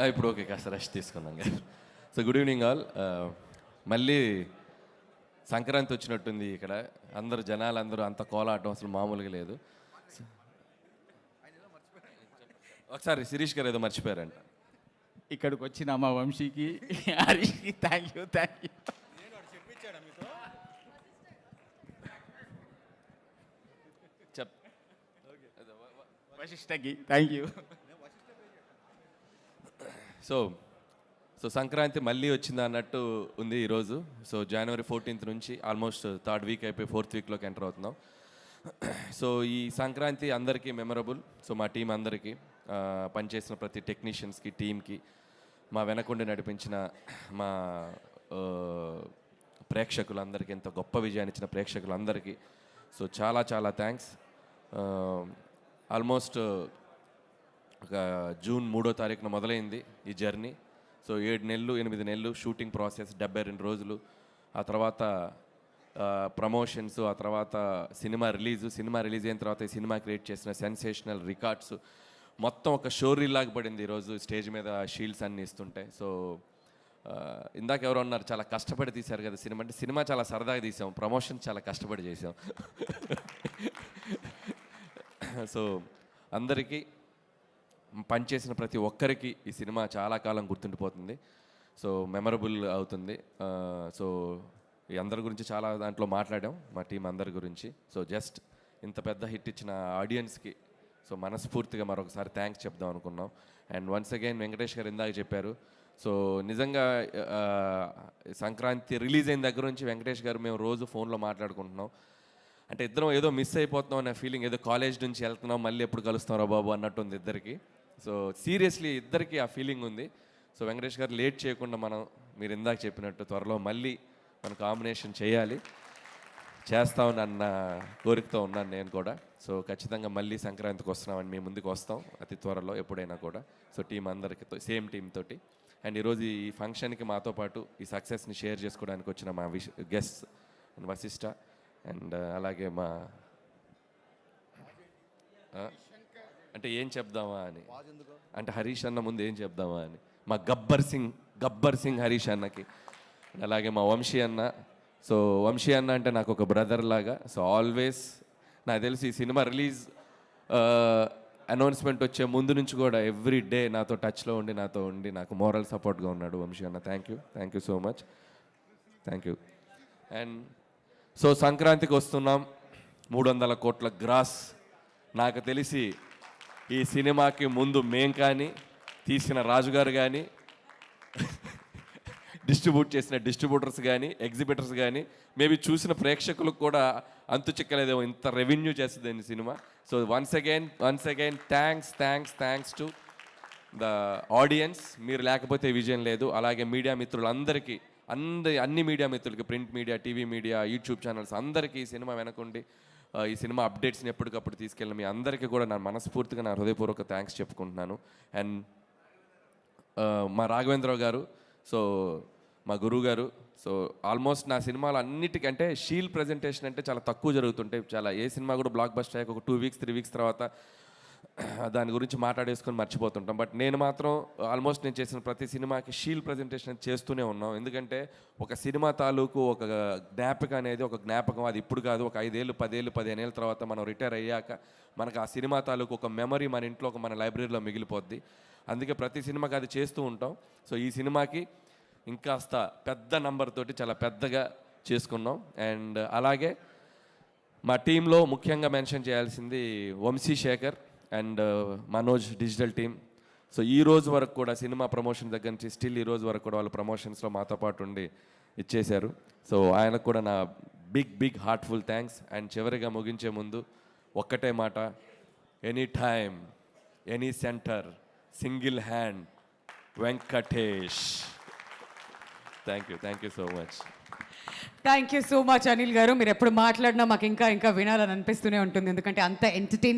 ఇప్పుడు ఓకే, కాస్త రెస్ట్ తీసుకున్నాం. So good evening all. మళ్ళీ సంక్రాంతి వచ్చినట్టుంది ఇక్కడ. అందరు జనాలందరూ అంత కోలాటం అసలు మామూలుగా లేదు. ఒకసారి శిరీష్ గారు ఏదో మర్చిపోయారంట. ఇక్కడికి వచ్చిన మా వంశీకి హరీష్కి థ్యాంక్ యూ. చెప్ వశిష్ఠకి థ్యాంక్ యూ. సో సంక్రాంతి మళ్ళీ వచ్చింది అన్నట్టు ఉంది ఈరోజు. సో January 14th నుంచి ఆల్మోస్ట్ థర్డ్ వీక్ అయిపోయి ఫోర్త్ వీక్లోకి ఎంటర్ అవుతున్నాం. సో ఈ సంక్రాంతి అందరికీ మెమరబుల్. సో మా టీం అందరికీ, పనిచేసిన ప్రతి టెక్నీషియన్స్కి, టీమ్కి, మా వెనకుండి నడిపించిన మా ప్రేక్షకులందరికీ, ఎంతో గొప్ప విజయాన్ని ఇచ్చిన ప్రేక్షకులందరికీ సో చాలా చాలా థ్యాంక్స్. ఆల్మోస్ట్ ఒక June 3వ తారీఖున మొదలైంది ఈ జర్నీ. సో 7 నెలలు 8 నెలలు షూటింగ్ ప్రాసెస్, 72 రోజులు, ఆ తర్వాత ప్రమోషన్స్, ఆ తర్వాత సినిమా రిలీజ్ అయిన తర్వాత ఈ సినిమా క్రియేట్ చేసిన సెన్సేషనల్ రికార్డ్స్ మొత్తం ఒక షోరీ లాగా పడింది ఈరోజు స్టేజ్ మీద షీల్డ్స్ అన్నీ ఇస్తుంటే. సో ఇందాక ఎవరు అన్నారు చాలా కష్టపడి తీశారు కదా సినిమా అంటే. సినిమా చాలా సరదాగా తీసాం, ప్రమోషన్ చాలా కష్టపడి చేసాం. సో అందరికీ, పనిచేసిన ప్రతి ఒక్కరికి ఈ సినిమా చాలా కాలం గుర్తుండిపోతుంది. సో మెమరబుల్ అవుతుంది. సో ఈ అందరి గురించి చాలా దాంట్లో మాట్లాడాం, మా టీం అందరి గురించి. సో జస్ట్ ఇంత పెద్ద హిట్ ఇచ్చిన ఆడియన్స్కి సో మనస్ఫూర్తిగా మరొకసారి థ్యాంక్స్ చెప్దాం అనుకున్నాం. అండ్ వన్స్ అగైన్ వెంకటేష్ గారు ఇందాక చెప్పారు. సో నిజంగా సంక్రాంతి రిలీజ్ అయిన దగ్గర నుంచి వెంకటేష్ గారు మేము రోజు ఫోన్లో మాట్లాడుకుంటున్నాం. అంటే ఇద్దరం ఏదో మిస్ అయిపోతున్నాం అనే ఫీలింగ్, ఏదో కాలేజ్ నుంచి వెళ్తున్నాం మళ్ళీ ఎప్పుడు కలుస్తాం రా బాబు అన్నట్టు ఉంది ఇద్దరికి. సో సీరియస్లీ ఇద్దరికి ఆ ఫీలింగ్ ఉంది. సో వెంకటేష్ గారు లేట్ చేయకుండా మీరు ఇందాక చెప్పినట్టు త్వరలో మళ్ళీ మన కాంబినేషన్ చేస్తామని అన్న కోరికతో ఉన్నాను నేను కూడా. సో ఖచ్చితంగా మళ్ళీ సంక్రాంతికి వస్తున్నామని మీ ముందుకు వస్తాం అతి త్వరలో ఎప్పుడైనా కూడా. సో టీం అందరికీ సేమ్ టీమ్ తోటి. అండ్ ఈరోజు ఈ ఫంక్షన్కి మాతో పాటు ఈ సక్సెస్ని షేర్ చేసుకోవడానికి వచ్చిన మా గెస్ట్ వశిష్ఠ, అండ్ అలాగే మా అంటే ఏం చెప్దామా అని, అంటే హరీష్ అన్న ముందు ఏం చెప్దామా అని, మా గబ్బర్ సింగ్ హరీష్ అన్నకి, అలాగే మా వంశీ అన్న. సో వంశీ అన్న అంటే నాకు ఒక బ్రదర్ లాగా. సో ఆల్వేస్ నాకు తెలిసి ఈ సినిమా రిలీజ్ అనౌన్స్మెంట్ వచ్చే ముందు నుంచి కూడా ఎవ్రీ డే నాతో టచ్లో ఉండి నాకు మోరల్ సపోర్ట్గా ఉన్నాడు వంశీ అన్న. Thank you so much. Thank you. And so సంక్రాంతికి వస్తున్నాం, 300 కోట్ల గ్రాస్. నాకు తెలిసి ఈ సినిమాకి ముందు మేం కానీ, తీసిన రాజుగారు కానీ, డిస్ట్రిబ్యూట్ చేసిన డిస్ట్రిబ్యూటర్స్ కానీ, ఎగ్జిబిటర్స్ కానీ, మేబీ చూసిన ప్రేక్షకులకు కూడా అంతు చిక్కలేదేమో ఇంత రెవెన్యూ చేస్తుంది ఈ cinema. So once again thanks to the audience. మీరు లేకపోతే విజయం లేదు. అలాగే మీడియా మిత్రులందరికీ, అన్ని మీడియా మిత్రులకి, print media, TV media, YouTube channels అందరికీ ఈ సినిమా వెనకుండి ఈ సినిమా అప్డేట్స్ని ఎప్పటికప్పుడు తీసుకెళ్ళిన మీ అందరికీ కూడా నా మనస్ఫూర్తిగా నా హృదయపూర్వక థ్యాంక్స్ చెప్పుకుంటున్నాను. అండ్ మా రాఘవేంద్రరావు గారు, సో మా గురువు గారు. సో ఆల్మోస్ట్ నా సినిమాలు అన్నిటికంటే షీల్ ప్రజెంటేషన్ అంటే చాలా తక్కువ జరుగుతుంటాయి. ఏ సినిమా కూడా బ్లాక్ బస్టర్ అయ్యాక ఒక 2 వీక్స్ 3 వీక్స్ తర్వాత దాని గురించి మాట్లాడేసుకొని మర్చిపోతుంటాం. బట్ నేను మాత్రం ఆల్మోస్ట్ నేను చేసిన ప్రతి సినిమాకి షీల్ ప్రజెంటేషన్ చేస్తూనే ఉన్నాం. ఎందుకంటే ఒక సినిమా తాలూకు ఒక జ్ఞాపకం అనేది ఒక జ్ఞాపకం, అది ఇప్పుడు కాదు, ఒక 5 ఏళ్ళు 10 ఏళ్ళు 15 ఏళ్ళ తర్వాత మనం రిటైర్ అయ్యాక మనకు ఆ సినిమా తాలూకు ఒక మెమరీ మన ఇంట్లో మన లైబ్రరీలో మిగిలిపోద్ది. అందుకే ప్రతి సినిమాకి అది చేస్తూ ఉంటాం. సో ఈ సినిమాకి ఇంకాస్త పెద్ద నంబర్ తోటి చాలా పెద్దగా చేసుకున్నాం. అండ్ అలాగే మా టీంలో ముఖ్యంగా మెన్షన్ చేయాల్సింది Vamsi Sekhar and Manoj digital team. So ఈ రోజు వరకు కూడా సినిమా ప్రమోషన్ దగ్గర నుంచి స్టిల్ ఈ రోజు వరకు కూడా వాళ్ళు ప్రమోషన్స్లో మాతో పాటు ఉండి ఇచ్చేశారు. సో ఆయనకు కూడా నా బిగ్ హార్ట్ఫుల్ థ్యాంక్స్. అండ్ చివరిగా ముగించే ముందు ఒక్కటే మాట, any time any centre single hand Venkatesh. Thank you so much. Thank you so much Anil గారు. మీరు ఎప్పుడు మాట్లాడినా మాకు ఇంకా వినాలని అనిపిస్తూనే ఉంటుంది, ఎందుకంటే అంత ఎంటర్టైనింగ్